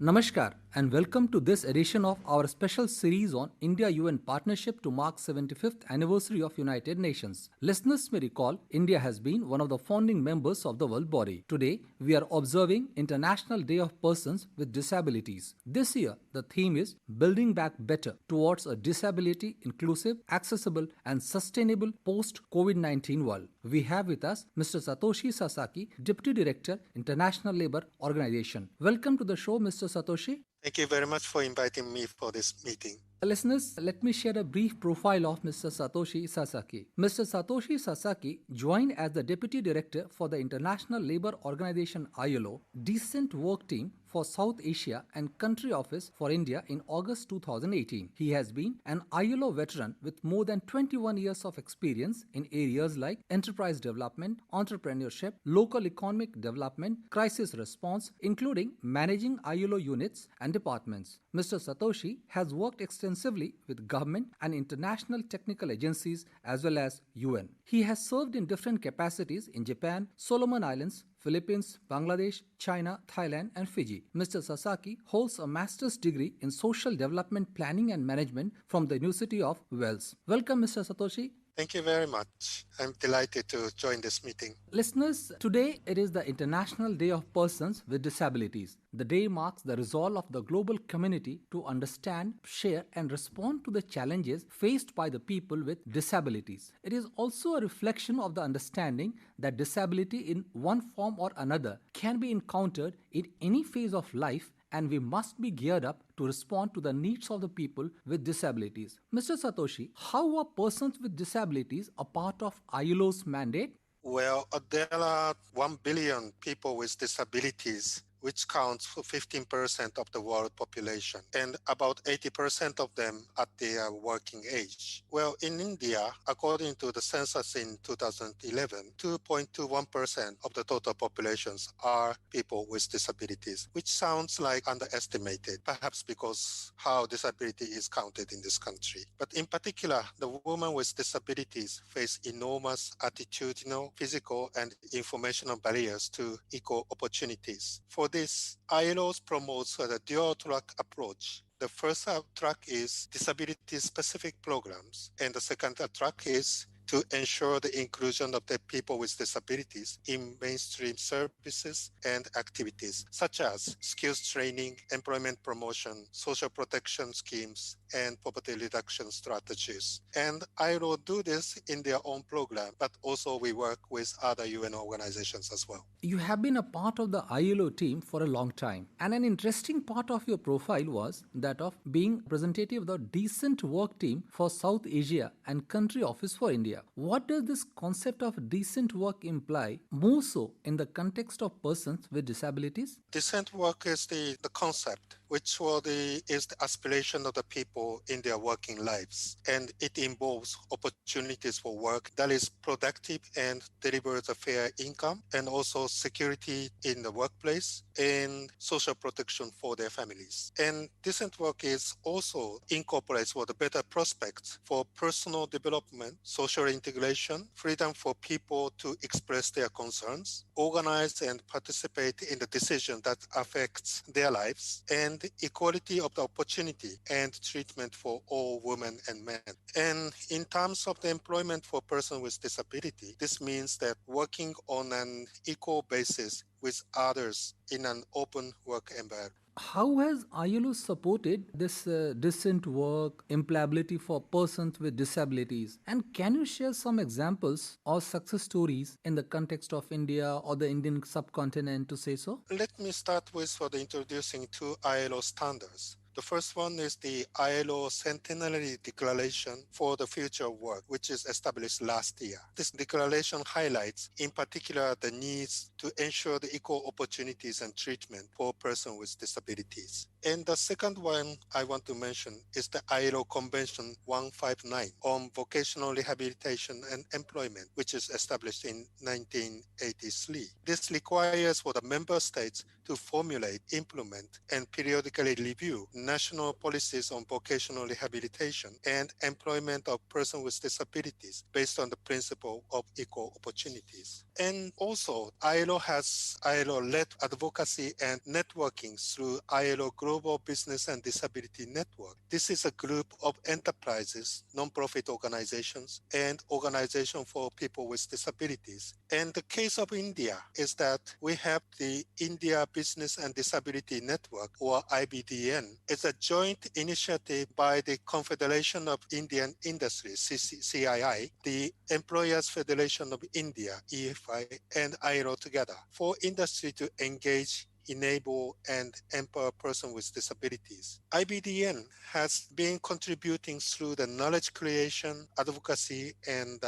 Namaskar and welcome to this edition of our special series on India UN Partnership to mark 75th anniversary of United Nations. Listeners may recall India has been one of the founding members of the world body. Today we are observing International Day of Persons with Disabilities. This year the theme is Building Back Better towards a disability inclusive, accessible and sustainable post-COVID-19 world. We have with us Mr. Satoshi Sasaki, Deputy Director, International Labour Organization. Welcome to the show, Mr. Satoshi. Thank you very much for inviting me for this meeting. Listeners, let me share a brief profile of Mr. Satoshi Sasaki. Mr. Satoshi Sasaki joined as the Deputy Director for the International Labour Organization ILO Decent Work Team for South Asia and Country Office for India in August 2018. He has been an ILO veteran with more than 21 years of experience in areas like enterprise development, entrepreneurship, local economic development, crisis response, including managing ILO units and departments. Mr. Satoshi has worked extensively with government and international technical agencies as well as UN. He has served in different capacities in Japan, Solomon Islands, Philippines, Bangladesh, China, Thailand, and Fiji. Mr. Sasaki holds a master's degree in social development planning and management from the University of Wales. Welcome, Mr. Satoshi. Thank you very much. I'm delighted to join this meeting. Listeners, today it is the International Day of Persons with Disabilities. The day marks the resolve of the global community to understand, share, and respond to the challenges faced by the people with disabilities. It is also a reflection of the understanding that disability in one form or another can be encountered in any phase of life, and we must be geared up to respond to the needs of the people with disabilities. Mr. Satoshi, how are persons with disabilities a part of ILO's mandate? Well, there are 1 billion people with disabilities, which counts for 15% of the world population, and about 80% of them at their working age. Well, in India, according to the census in 2011, 2.21% of the total populations are people with disabilities, which sounds like underestimated, perhaps because how disability is counted in this country. But in particular, the women with disabilities face enormous attitudinal, physical, and informational barriers to equal opportunities. For this, ILO promotes a dual-track approach. The first track is disability-specific programs, and the second track is to ensure the inclusion of the people with disabilities in mainstream services and activities, such as skills training, employment promotion, social protection schemes, and poverty reduction strategies. And ILO do this in their own program, but also we work with other UN organizations as well. You have been a part of the ILO team for a long time, and an interesting part of your profile was that of being representative of the Decent Work Team for South Asia and Country Office for India. What does this concept of decent work imply, more so in the context of persons with disabilities? Decent work is the concept, which is the aspiration of the people in their working lives. And it involves opportunities for work that is productive and delivers a fair income, and also security in the workplace and social protection for their families. And decent work is also incorporates for the better prospects for personal development, social integration, freedom for people to express their concerns, organize and participate in the decision that affects their lives, and equality of the opportunity and treatment for all women and men. And in terms of the employment for persons with disability, this means that working on an equal basis with others in an open work environment. How has ILO supported this decent work, employability for persons with disabilities? And can you share some examples or success stories in the context of India or the Indian subcontinent to say so? Let me start with introducing two ILO standards. The first one is the ILO Centenary Declaration for the Future of Work, which is established last year. This declaration highlights, in particular, the needs to ensure the equal opportunities and treatment for persons with disabilities. And the second one I want to mention is the ILO Convention 159 on vocational rehabilitation and employment, which is established in 1983. This requires for the member states to formulate, implement, and periodically review national policies on vocational rehabilitation and employment of persons with disabilities based on the principle of equal opportunities. And also, ILO-led advocacy and networking through ILO Global Business and Disability Network. This is a group of enterprises, nonprofit organizations, and organizations for people with disabilities. And the case of India is that we have the India Business and Disability Network, or IBDN. It's a joint initiative by the Confederation of Indian Industries, CII, the Employers Federation of India, EFI, and ILO together for industry to engage, enable, and empower persons with disabilities. IBDN has been contributing through the knowledge creation, advocacy, and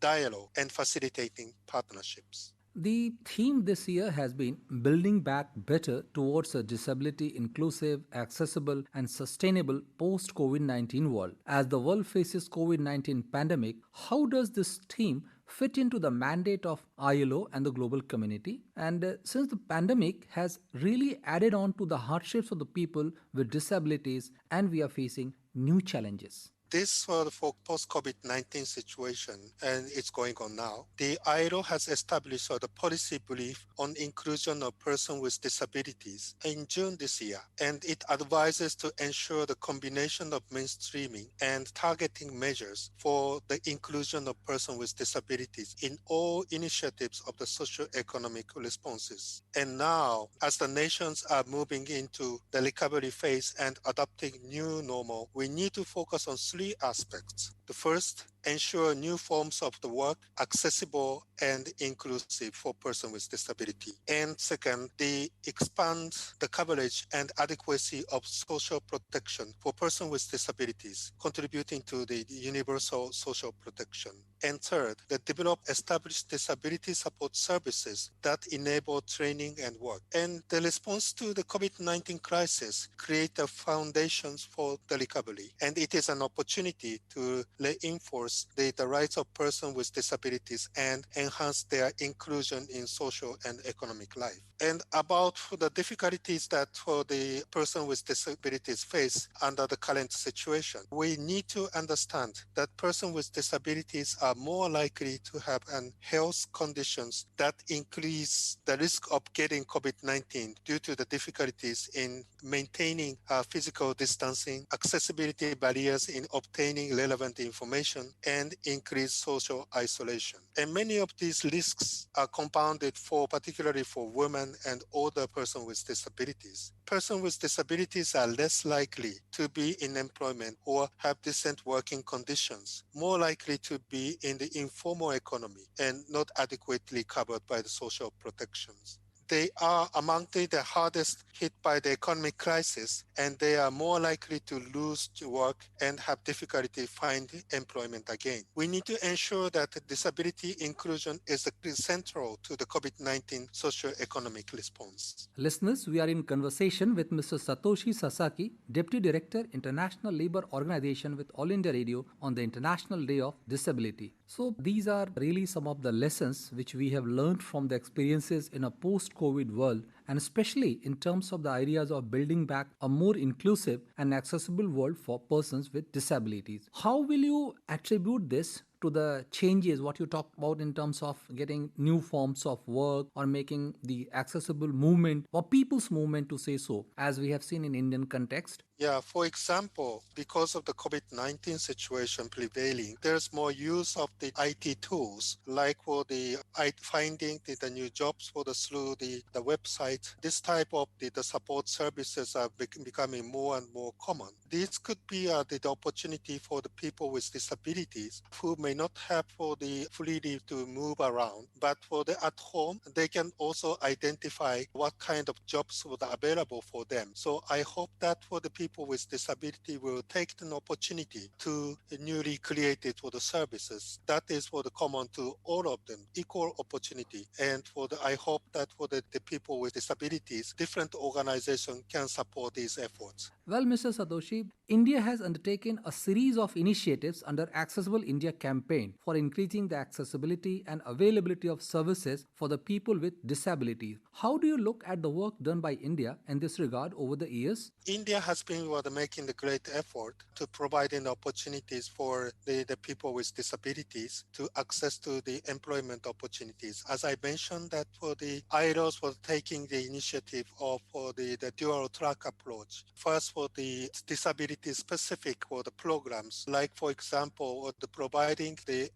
dialogue and facilitating partnerships. The theme this year has been building back better towards a disability inclusive, accessible and sustainable post COVID-19 world. As the world faces COVID-19 pandemic, how does this theme fit into the mandate of ILO and the global community? And since the pandemic has really added on to the hardships of the people with disabilities and we are facing new challenges. This for post-COVID-19 situation, and it's going on now. The ILO has established the policy brief on inclusion of persons with disabilities in June this year, and it advises to ensure the combination of mainstreaming and targeting measures for the inclusion of persons with disabilities in all initiatives of the socio-economic responses. And now, as the nations are moving into the recovery phase and adopting new normal, we need to focus on three aspects. The first, ensure new forms of the work accessible and inclusive for persons with disability. And second, they expand the coverage and adequacy of social protection for persons with disabilities, contributing to the universal social protection. And third, they develop established disability support services that enable training and work. And the response to the COVID-19 crisis create the foundations for the recovery. And it is an opportunity to reinforce the rights of persons with disabilities and enhance their inclusion in social and economic life. And about the difficulties that the person with disabilities face under the current situation, we need to understand that persons with disabilities are more likely to have health conditions that increase the risk of getting COVID-19 due to the difficulties in maintaining physical distancing, accessibility barriers in obtaining relevant information, and increased social isolation. And many of these risks are compounded particularly for women and older persons with disabilities. Persons with disabilities are less likely to be in employment or have decent working conditions, more likely to be in the informal economy and not adequately covered by the social protections. They are among the hardest hit by the economic crisis, and they are more likely to lose work and have difficulty finding employment again. We need to ensure that disability inclusion is central to the COVID-19 socio-economic response. Listeners, we are in conversation with Mr. Satoshi Sasaki, Deputy Director, International Labour Organization with All India Radio on the International Day of Disability. So these are really some of the lessons which we have learned from the experiences in a post-COVID world, and especially in terms of the ideas of building back a more inclusive and accessible world for persons with disabilities. How will you attribute this to the changes what you talked about in terms of getting new forms of work or making the accessible movement or people's movement, to say so, as we have seen in Indian context? Yeah, for example, because of the COVID-19 situation prevailing, there's more use of the IT tools, like for the finding the new jobs through the website. This type of the support services are becoming more and more common. This could be the opportunity for the people with disabilities who may not have the freedom to move around, but for the at home, they can also identify what kind of jobs are available for them. So I hope that for the people with disability will take an opportunity to newly created for the services. That is for the common to all of them, equal opportunity. And I hope that for the people with disabilities, different organizations can support these efforts. Well, Mr. Satoshi, India has undertaken a series of initiatives under Accessible India campaign campaign for increasing the accessibility and availability of services for the people with disabilities. How do you look at the work done by India in this regard over the years? India has been making the great effort to providing opportunities for the people with disabilities to access to the employment opportunities. As I mentioned that for the ILOs for taking the initiative of for the dual track approach. First for the disability specific for the programs, like for example, the providing the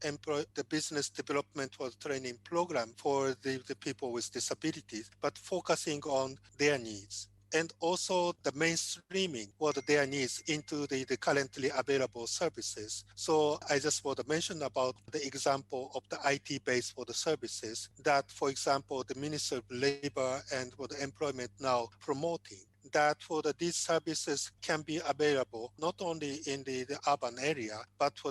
business development for training program for the people with disabilities, but focusing on their needs, and also the mainstreaming what their needs into the currently available services. So I just want to mention about the example of the IT base for the services that, for example, the Ministry of Labor and for the Employment now promoting that for these services can be available not only in the urban area, but for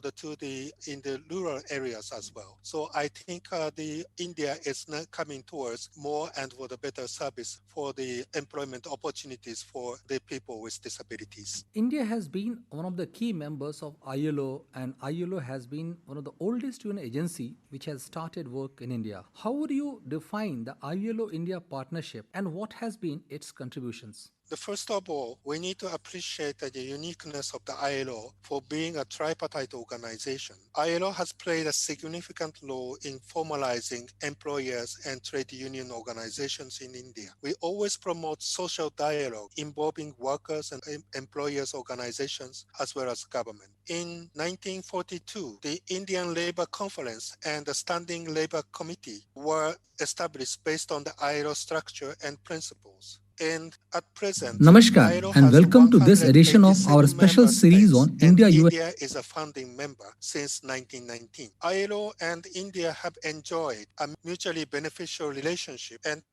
in the rural areas as well. So I think the India is now coming towards more and for the better service for the employment opportunities for the people with disabilities. India has been one of the key members of ILO, and ILO has been one of the oldest UN agency which has started work in India. How would you define the ILO India partnership and what has been its contributions? First of all, we need to appreciate the uniqueness of the ILO for being a tripartite organization. ILO has played a significant role in formalizing employers and trade union organizations in India. We always promote social dialogue involving workers and employers organizations as well as government. In 1942, the Indian Labour Conference and the Standing Labour Committee were established based on the ILO structure and principles. And at present, Namaskar ILO and has welcome to this edition of our 187 special member series states, on and India UN. India is a founding member since 1919. ILO and India have enjoyed a mutually beneficial relationship and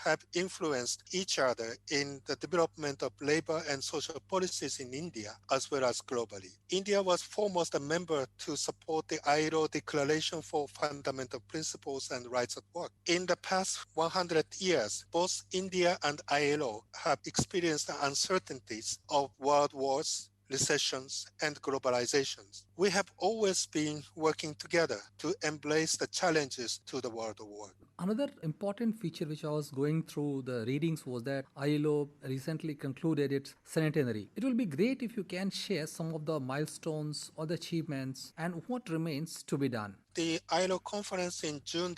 have influenced each other in the development of labor and social policies in India as well as globally. India was foremost a member to support the ILO Declaration for Fundamental Principles and Rights at Work. In the past 100 years, both India and ILO have experienced the uncertainties of world wars, recessions, and globalizations. We have always been working together to embrace the challenges to the world of work. Another important feature which I was going through the readings was that ILO recently concluded its centenary. It will be great if you can share some of the milestones or the achievements and what remains to be done. The ILO conference in June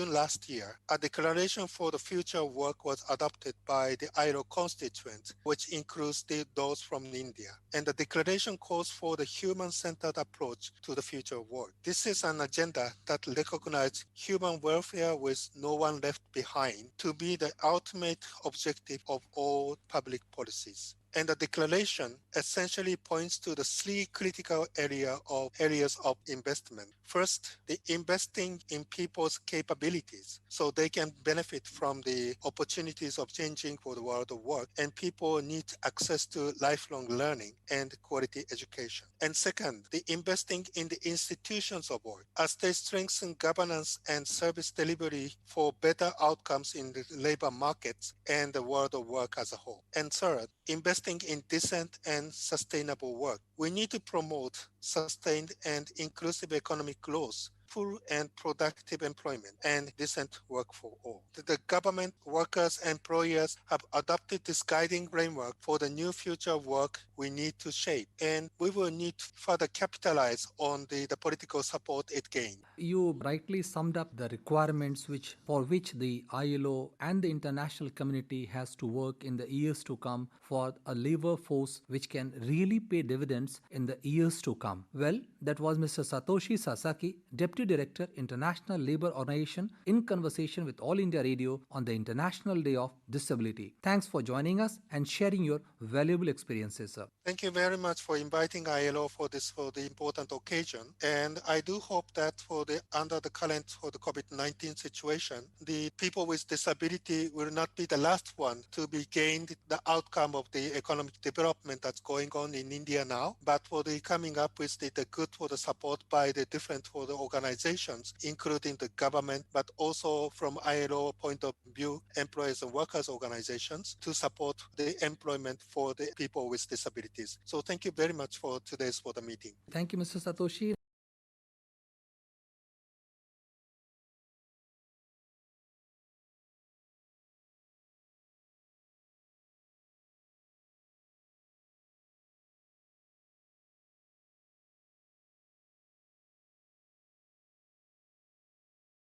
last year, a declaration for the future of work was adopted by the ILO constituents, which includes those from India. And the declaration calls for the human-centered approach to the future of work. This is an agenda that recognizes human welfare with no one left behind to be the ultimate objective of all public policies. And the declaration essentially points to the three critical areas of investment. First, the investing in people's capabilities so they can benefit from the opportunities of changing for the world of work, and people need access to lifelong learning and quality education. And second, the investing in the institutions of work as they strengthen governance and service delivery for better outcomes in the labor markets and the world of work as a whole. And third, investing in decent and sustainable work. We need to promote sustained and inclusive economic growth, full and productive employment, and decent work for all. The government, workers, and employers have adopted this guiding framework for the new future of work we need to shape, and we will need to further capitalize on the political support it gained. You rightly summed up the requirements for which the ILO and the international community has to work in the years to come for a labor force which can really pay dividends in the years to come. Well, that was Mr. Satoshi Sasaki, Deputy Director, International Labour Organization, in conversation with All India Radio on the International Day of Disability. Thanks for joining us and sharing your valuable experiences, sir. Thank you very much for inviting ILO for the important occasion. And I do hope that under the current the COVID-19 situation, the people with disability will not be the last one to be gained the outcome of the economic development that's going on in India now, but for the coming up with the good for the support by the different for the organizations, including the government, but also from ILO point of view, employers and workers organizations to support the employment for the people with disabilities. So thank you very much for today's for the meeting. Thank you, Mr. Satoshi.